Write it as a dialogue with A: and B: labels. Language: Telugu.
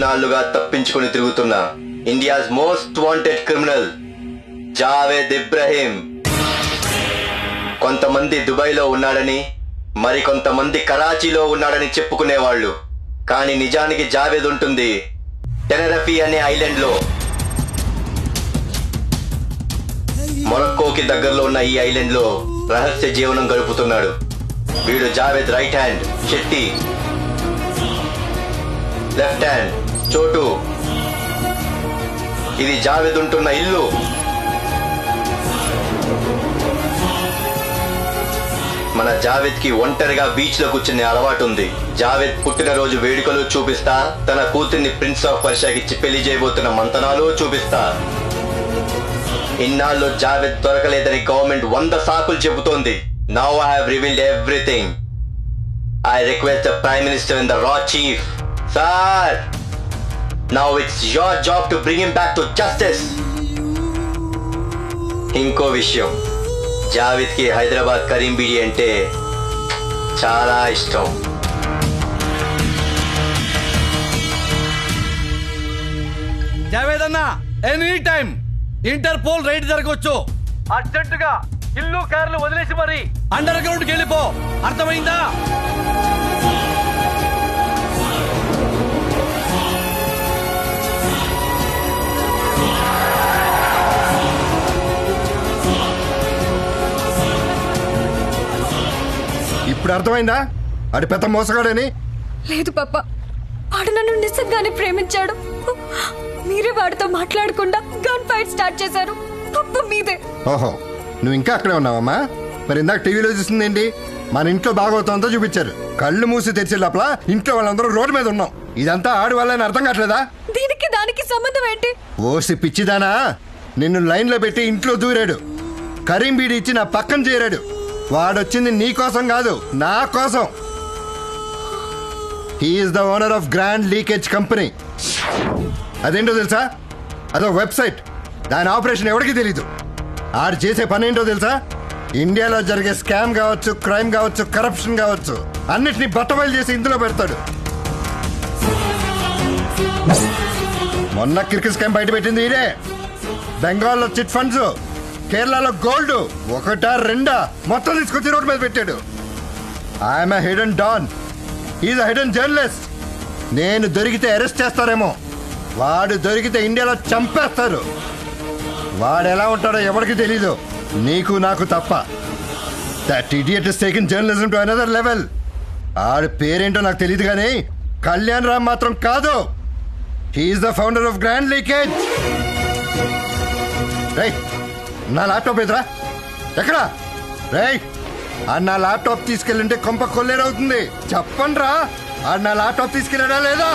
A: ఇన్నాళ్లుగా తప్పించుకుని తిరుగుతున్న India's most wanted criminal Javed Ibrahim. కొంతమంది దుబాయ్లో ఉన్నాడని, మరికొంతమంది కరాచీలో ఉన్నాడని చెప్పుకునేవాళ్ళు. కానీ నిజానికి జావేద్ ఉంటుంది టెనరఫీ అనే ఐలాండ్ లో. మొరక్కోకి దగ్గరలో ఉన్న ఈ ఐలాండ్ లో రహస్య జీవనం గడుపుతున్నాడు. వీడు Javed right hand Shetty, left hand చోటు. ఇది జావేద్ ఉంటున్న ఇల్లు. మన జావేద్ కి ఒంటరిగా బీచ్ లో కూర్చునే అలవాటు ఉంది. జావేద్ పుట్టినరోజు వేడుకలు చూపిస్తా, తన కూతుర్ని ప్రిన్స్ ఆఫ్ పర్షియాకి ఇచ్చి పెళ్లి చేయబోతున్న మంతనాలు చూపిస్తా. ఇన్నాళ్ళు జావేద్ దొరకలేదని గవర్నమెంట్ 100 సాకులు చెబుతోంది. Now I have revealed everything. I request the prime minister and the raw chief, sir, now it's your job to bring him back to justice. ఇంకో విషయం, జావేద్ కి హైదరాబాద్ కరీం బీడి అంటే చాలా ఇష్టం.
B: జావేద్ అన్న, ఎనీ టైం ఇంటర్పోల్ రైడ్ జరగవచ్చు. అర్జెంటుగా ఇల్లు కార్లు వదిలేసి మరి అండర్ గ్రౌండ్కి వెళ్ళిపో, అర్థమైందా?
C: ఇప్పుడు అర్థమైందా ఆడి పెద్ద మోసగాడని?
D: లేదు పాప, వాడు నన్ను నిజంగానే ప్రేమించాడు. మీరే వాడితో మాట్లాడకుండా గన్ ఫైట్ స్టార్ట్ చేశారు. తప్పు మీదే.
C: ఓహో, నువ్వు ఇంకా అక్కడే ఉన్నావమ్మా? మరి ఇందాక టీవీలో చూసిందేంటి? మన ఇంట్లో బాగోతంతో చూపించారు. కళ్ళు మూసి తెరిచే లోపల ఇంట్లో వాళ్ళందరూ రోడ్డు మీద ఉన్నాం. ఇదంతా ఆడి వల్ల అర్థం కావట్లేదా?
D: దీనికి దానికి సంబంధం ఏంటి?
C: ఓసి పిచ్చిదానా, నిన్ను లైన్లో పెట్టి ఇంట్లో దూరాడు. కరీం బీడి ఇచ్చి నా పక్కన చేరాడు. వాడొచ్చింది నీ కోసం కాదు, నా కోసం. He is the owner of grand leakage company. అదేంటో తెలుసా? అదో వెబ్సైట్. దాని ఆపరేషన్ ఎవరికి తెలీదు. ఆడు చేసే పని ఏంటో తెలుసా? ఇండియాలో జరిగే స్కామ్ కావచ్చు, క్రైమ్ కావచ్చు, కరప్షన్ కావచ్చు, అన్నిటినీ బట్టబయలు చేసి ఇందులో పెడతాడు. మొన్న క్రికెట్ స్కామ్ బయట పెట్టింది ఇదే. బెంగాల్లో చిట్ ఫండ్స్, కేరళలో గోల్డ్, 1 2 మొత్తం తీసుకొచ్చి రోడ్డు మీద పెట్టాడు. I'm hidden don, is hidden journalist. నేను దొరికితే అరెస్ట్ చేస్తారేమో, వాడు దొరికితే ఇండియాలో చంపేస్తారు. వాడు ఎలా ఉంటాడో ఎవరికి తెలీదు, నీకు నాకు తప్ప. That idiot is taking journalism to another level. ఆడి పేరేంటో నాకు తెలియదు కానీ కళ్యాణ్ రామ్ మాత్రం కాదు. He is the founder of grand leakage. Right, నా ల్యాప్టాప్ ఎదురా ఎక్కడా? రేయ్, ఆ నా ల్యాప్టాప్ తీసుకెళ్ళింటే కొంప కొల్లేరవుతుంది. చెప్పండి రా, ఆ నా ల్యాప్టాప్ తీసుకెళ్ళడా లేదా?